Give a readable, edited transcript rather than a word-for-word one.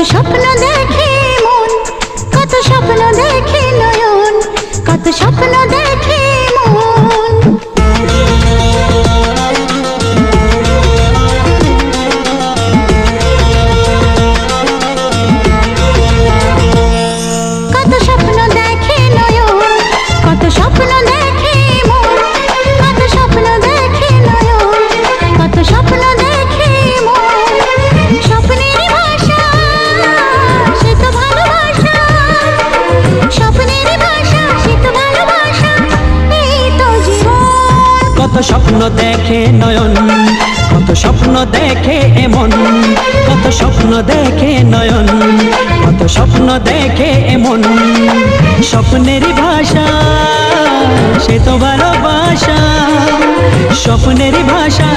স্বপ্ন দেখে মন, কত স্বপ্ন দেখে নয়ন, কত স্বপ্ন দেখে মন। কত স্বপ্ন দেখে নয়ন, কত স্বপ্ন দেখে মন, কত স্বপ্ন দেখে নয়ন, কত স্বপ্ন দেখে মন। স্বপ্নের ভাষা সে তো ভালোবাসা, স্বপ্নের ভাষা সে তো ভালোবাসা, এই তো জীবন। কত স্বপ্ন দেখে নয়ন, কত স্বপ্ন দেখে এমন, কত স্বপ্ন দেখে নয়ন, কত স্বপ্ন দেখে এমন। স্বপ্নের ভাষা সে তো ভালোবাসা, স্বপ্নের ভাষা